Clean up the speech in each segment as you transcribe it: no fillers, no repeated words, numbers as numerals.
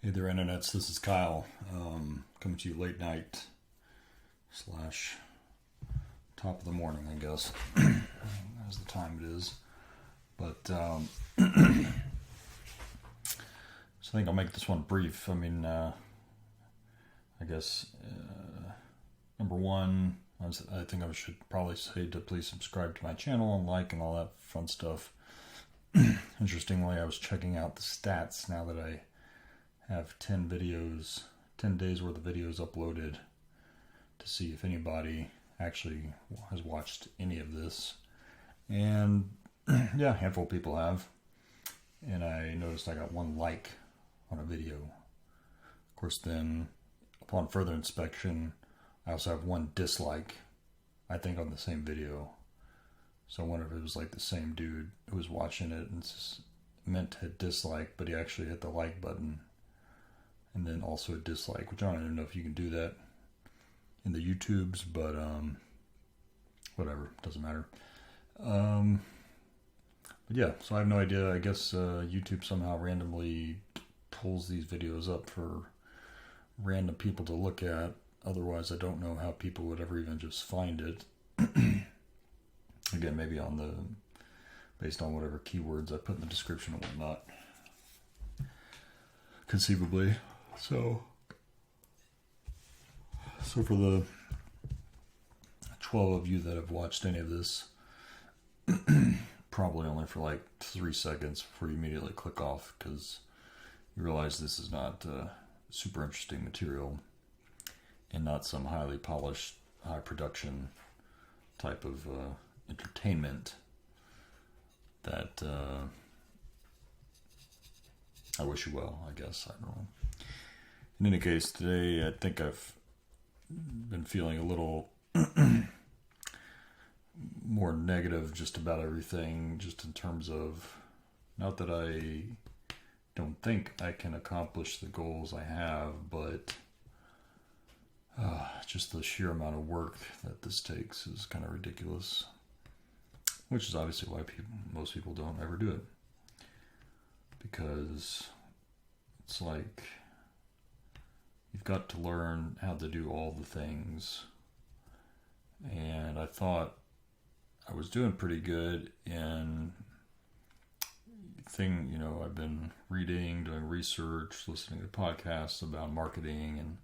Hey there, internets. This is Kyle, coming to you late night / top of the morning, I guess, as the time it is. But so I think I'll make this one brief. I mean, I guess number one, I think I should probably say to please subscribe to my channel and like and all that fun stuff. Interestingly, I was checking out the stats now that I have 10 days worth of videos uploaded to see if anybody actually has watched any of this. And yeah, a handful of people have. And I noticed I got one like on a video. Of course, then upon further inspection, I also have one dislike, I think, on the same video. So I wonder if it was like the same dude who was watching it and meant to hit dislike, but he actually hit the like button. And then also a dislike, which I don't even know if you can do that in the YouTubes, but whatever, doesn't matter. But yeah, so I have no idea. I guess YouTube somehow randomly pulls these videos up for random people to look at. Otherwise, I don't know how people would ever even just find it. Again, maybe based on whatever keywords I put in the description and whatnot. Conceivably. So for the 12 of you that have watched any of this, probably only for like 3 seconds before you immediately click off, because you realize this is not super interesting material and not some highly polished, high production type of entertainment that I wish you well, I guess. I don't know. In any case, today I think I've been feeling a little more negative just about everything, just in terms of, not that I don't think I can accomplish the goals I have, but just the sheer amount of work that this takes is kind of ridiculous, which is obviously why most people don't ever do it, because it's like you've got to learn how to do all the things. And I thought I was doing pretty good in I've been reading, doing research, listening to podcasts about marketing and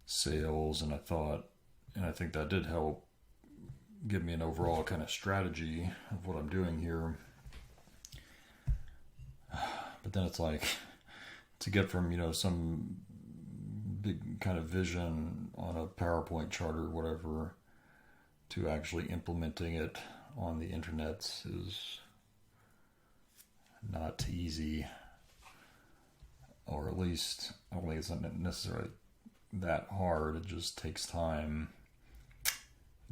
sales, and I think that did help give me an overall kind of strategy of what I'm doing here. But then it's like, to get from, some big kind of vision on a PowerPoint chart or whatever to actually implementing it on the internet is not easy, or at least I don't think it's not necessarily that hard. It just takes time.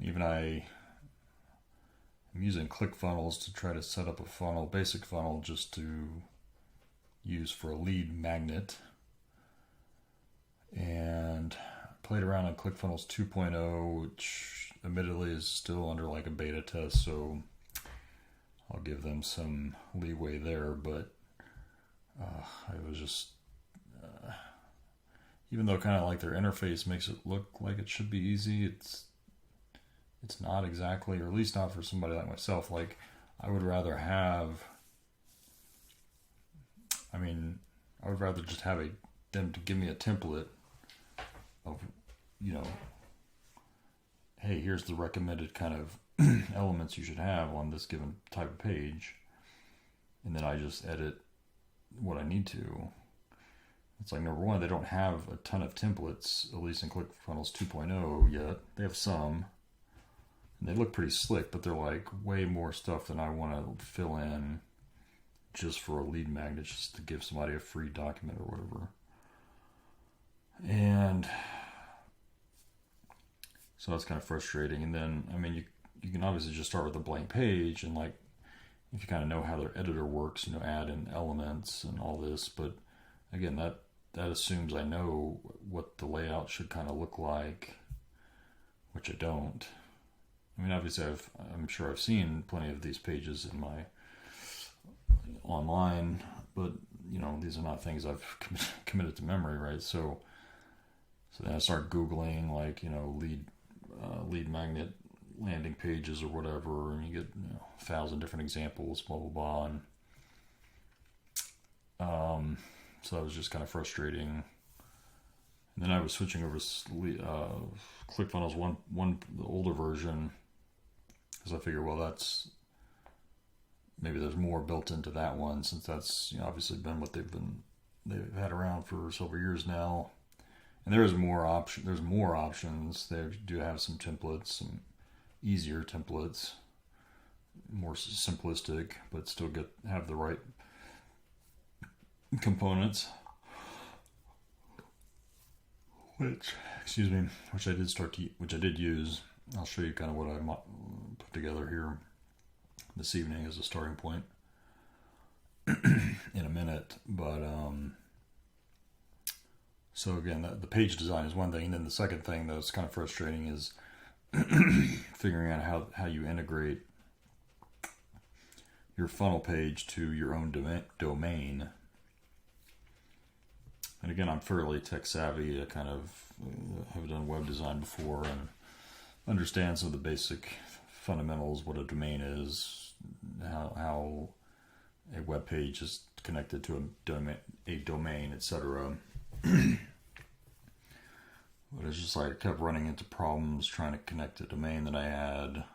Even I'm using ClickFunnels to try to set up a basic funnel just to use for a lead magnet, and played around on ClickFunnels 2.0, which admittedly is still under like a beta test, so I'll give them some leeway there. But I was just even though kind of like their interface makes it look like it should be easy, it's not exactly, or at least not for somebody like myself. Like, I would rather just have them to give me a template of, hey, here's the recommended kind of elements you should have on this given type of page, and then I just edit what I need to. It's like, number one, they don't have a ton of templates, at least in ClickFunnels 2.0 yet. They have some, and they look pretty slick, but they're like way more stuff than I want to fill in just for a lead magnet, just to give somebody a free document or whatever. And so that's kind of frustrating. And then, you can obviously just start with a blank page, and like, if you kind of know how their editor works, add in elements and all this. But again, that assumes I know what the layout should kind of look like, which I don't. Obviously I'm sure I've seen plenty of these pages in my online, but these are not things I've committed to memory, right? So then I start Googling, like, lead magnet landing pages or whatever, and you get 1,000 different examples, blah, blah, blah. And so that was just kind of frustrating. And then I was switching over to ClickFunnels, the older version, because I figured, well, maybe there's more built into that one, since that's obviously been what they've had around for several years now. And there's more options. They do have some templates, some easier templates, more simplistic, but still have the right components. Which I did use. I'll show you kind of what I put together here this evening as a starting point in a minute. But so again, the page design is one thing, and then the second thing that's kind of frustrating is figuring out how you integrate your funnel page to your own domain. And again, I'm fairly tech savvy. I kind of have done web design before and understand some of the basic fundamentals, what a domain is, how a web page is connected to a domain, etc. But it's just like I kept running into problems trying to connect a domain that I had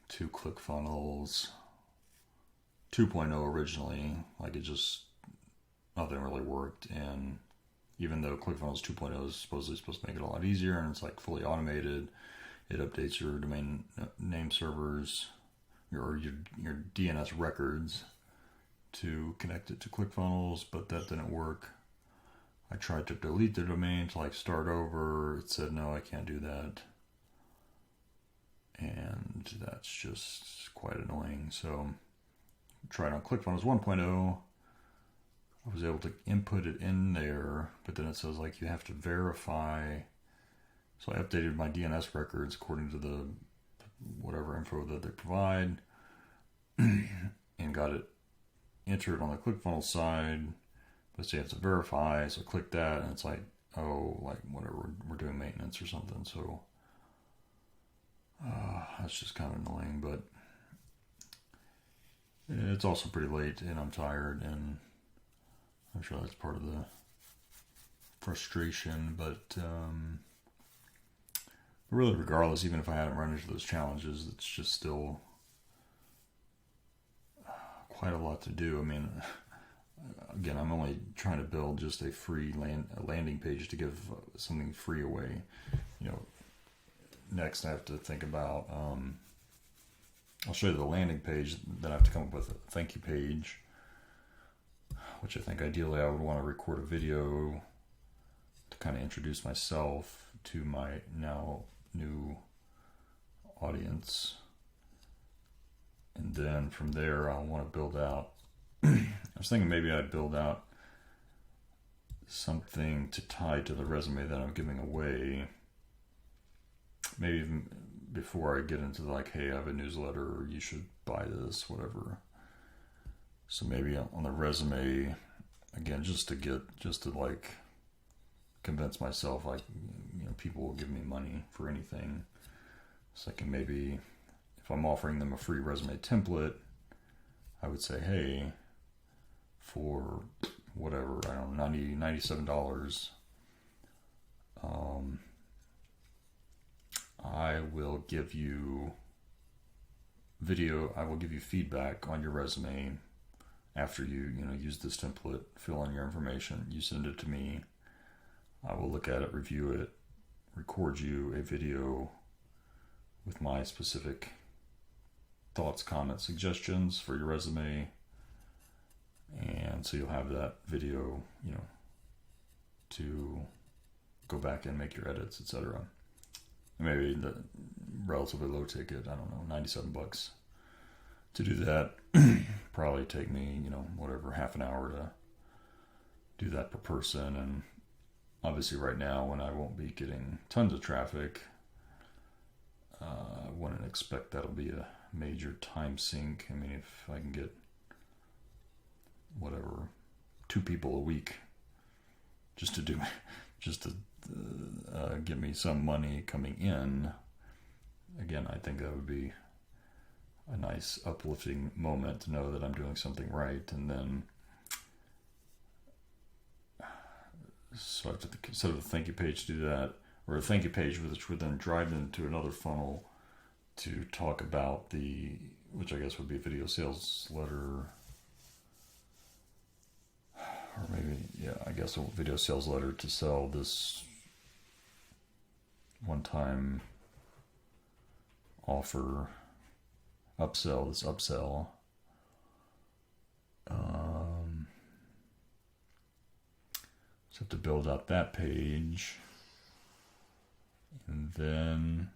to ClickFunnels 2.0 originally. Like nothing really worked. And even though ClickFunnels 2.0 is supposed to make it a lot easier, and it's like fully automated, it updates your domain name servers, your DNS records to connect it to ClickFunnels, but that didn't work. I tried to delete the domain to start over. It said, no, I can't do that. And that's just quite annoying. So I tried on ClickFunnels 1.0. I was able to input it in there, but then it says you have to verify. So I updated my DNS records according to the whatever info that they provide and got it entered on the ClickFunnels side. But so you have to verify, so click that, and it's whatever, we're doing maintenance or something. So that's just kind of annoying, but it's also pretty late, and I'm tired, and I'm sure that's part of the frustration. But really, regardless, even if I hadn't run into those challenges, it's just still quite a lot to do. I mean, again, I'm only trying to build just a free landing page to give something free away. Next I have to think about, I'll show you the landing page, then I have to come up with a thank you page, which I think ideally I would want to record a video to kind of introduce myself to my now new audience. And then from there, I'll want to build out, I was thinking maybe I'd build out something to tie to the resume that I'm giving away. Maybe even before I get into hey, I have a newsletter, or you should buy this, whatever. So maybe on the resume, again, just to convince myself, people will give me money for anything. So I can maybe, if I'm offering them a free resume template, I would say, hey, for whatever, I don't know, $97, I will give you feedback on your resume after you use this template, fill in your information, you send it to me. I will look at it, review it, record you a video with my specific thoughts, comments, suggestions for your resume. And so you'll have that video, to go back and make your edits, etc. Maybe the relatively low ticket, I don't know, $97 to do that. Probably take me, whatever, half an hour to do that per person. And obviously right now, when I won't be getting tons of traffic, I wouldn't expect that'll be a major time sink. I mean, if I can get whatever, 2 people a week just to get me some money coming in. Again, I think that would be a nice uplifting moment to know that I'm doing something right. And then so I have to set up a thank you page to do that, or a thank you page which would then drive into another funnel to talk about which I guess would be a video sales letter, or maybe, I guess a video sales letter to sell this one-time offer, this upsell. Just have to build out that page, and then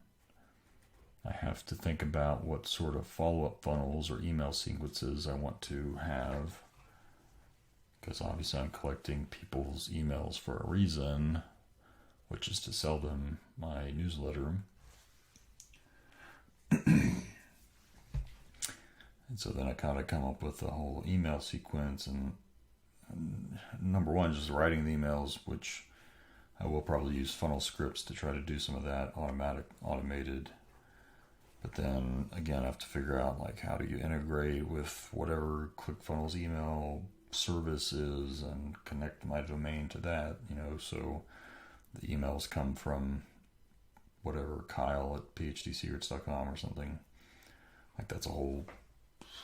I have to think about what sort of follow-up funnels or email sequences I want to have, because obviously I'm collecting people's emails for a reason, which is to sell them my newsletter. And so then I kind of come up with a whole email sequence, and number one, just writing the emails, which I will probably use funnel scripts to try to do some of that automated. But then again, I have to figure out like how do you integrate with whatever ClickFunnels email service is and connect my domain to that, so the emails come from whatever, Kyle at PhDsecrets.com or something. Like that's a whole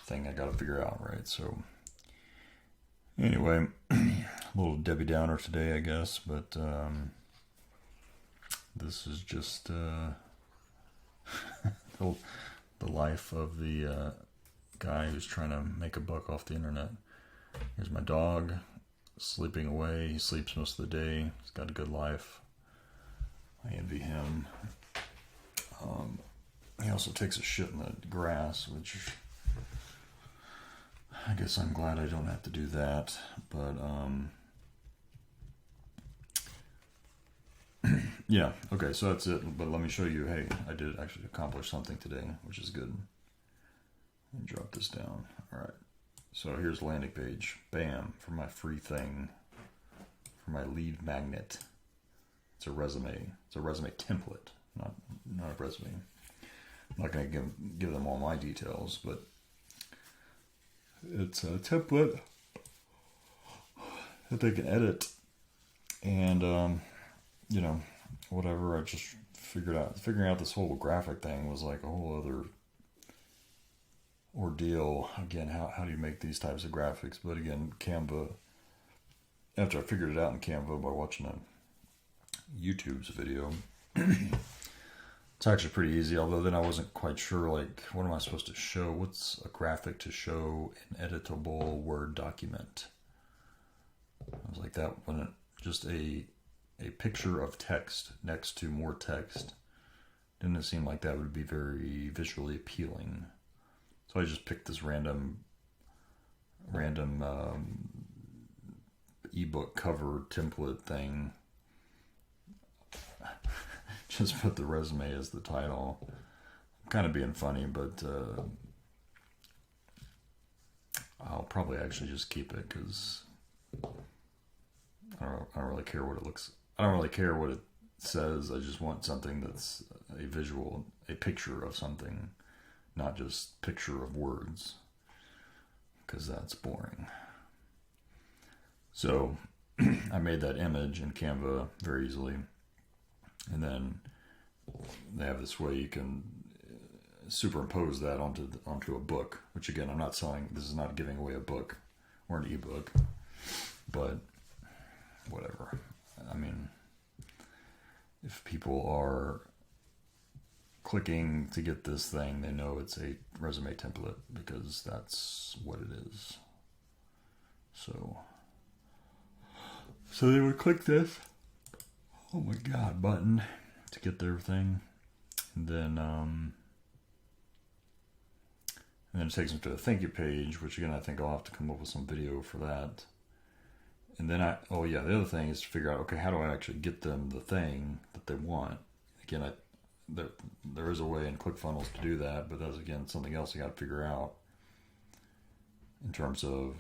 thing I got to figure out, right? So anyway, a little Debbie Downer today, I guess, but this is just the life of the guy who's trying to make a buck off the internet. Here's my dog sleeping away. He sleeps most of the day. He's got a good life. I envy him. He also takes a shit in the grass, which I guess I'm glad I don't have to do that. But yeah, okay, so that's it. But let me show you, hey, I did actually accomplish something today, which is good. Let me drop this down. All right. So here's the landing page. Bam, for my free thing, for my lead magnet. It's a resume. It's a resume template, not a resume. I'm not going to give them all my details, but it's a template that they can edit, and whatever. I just figuring out this whole graphic thing was like a whole other ordeal. Again, how do you make these types of graphics? But again, Canva, after I figured it out in Canva by watching a YouTube's video, it's actually pretty easy, although then I wasn't quite sure, like, what am I supposed to show? What's a graphic to show an editable Word document? I was like, that when just a picture of text next to more text, didn't seem like that would be very visually appealing. So I just picked this random ebook cover template thing. Just put the resume as the title. I'm kind of being funny, but I'll probably actually just keep it because I don't really care what it looks. I don't really care what it says. I just want something that's a visual, a picture of something, not just picture of words, because that's boring. So I made that image in Canva very easily. And then they have this way you can superimpose that onto a book, which again, I'm not selling. This is not giving away a book or an ebook, but whatever. I mean, if people are clicking to get this thing, they know it's a resume template because that's what it is. So they would click this, oh my God, button to get their thing. And then it takes them to a thank you page, which again, I think I'll have to come up with some video for that. And then the other thing is to figure out, okay, how do I actually get them the thing that they want? Again, there is a way in ClickFunnels to do that, but that's again something else I got to figure out in terms of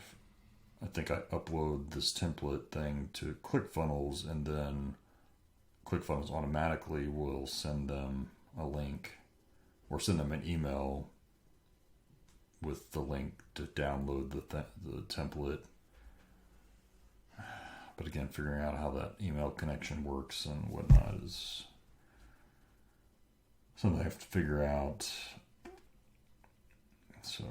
I think I upload this template thing to ClickFunnels, and then ClickFunnels automatically will send them a link or send them an email with the link to download the template. But again, figuring out how that email connection works and whatnot is something I have to figure out. So,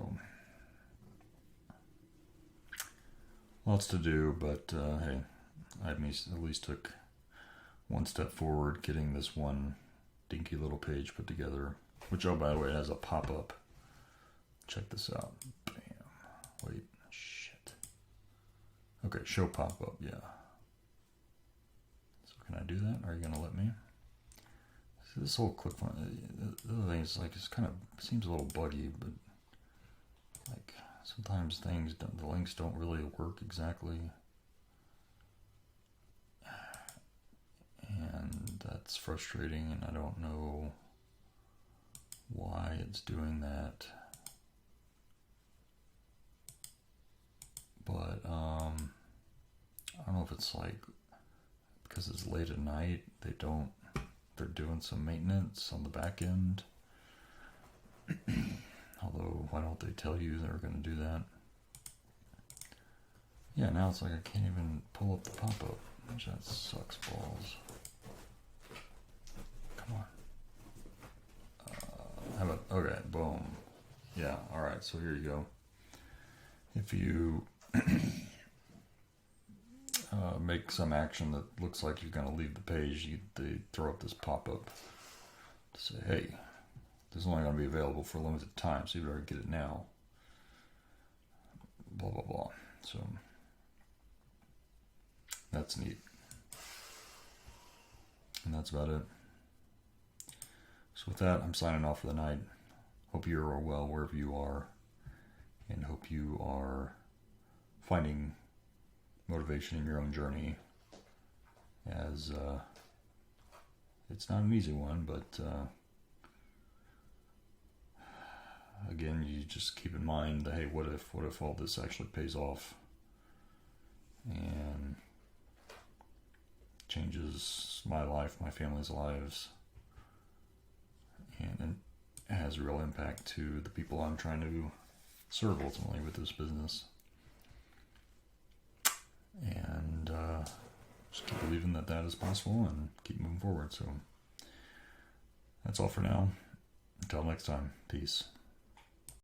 lots to do, but hey, I at least took one step forward getting this one dinky little page put together, which, oh, by the way, it has a pop-up. Check this out. Bam. Wait, shit. Okay, show pop-up, yeah. So can I do that? Are you going to let me? See, this whole ClickFunnels, the other thing is, like, it's kind of, seems a little buggy, but, like, sometimes things, the links don't really work exactly. And that's frustrating, and I don't know why it's doing that. But I don't know if it's like because it's late at night, they're doing some maintenance on the back end. Although, why don't they tell you they're going to do that? Yeah, now it's like I can't even pull up the pop-up, which that sucks balls. Come on. How about, okay, boom. Yeah, alright, so here you go. If you make some action that looks like you're going to leave the page, they throw up this pop-up to say, hey, this is only going to be available for a limited time, so you better get it now. Blah, blah, blah. So, that's neat. And that's about it. So with that, I'm signing off for the night. Hope you are well wherever you are, and hope you are finding motivation in your own journey, as it's not an easy one, but again, you just keep in mind that, hey, what if all this actually pays off and changes my life, my family's lives, and has a real impact to the people I'm trying to serve ultimately with this business. And just keep believing that is possible and keep moving forward. So that's all for now. Until next time, peace.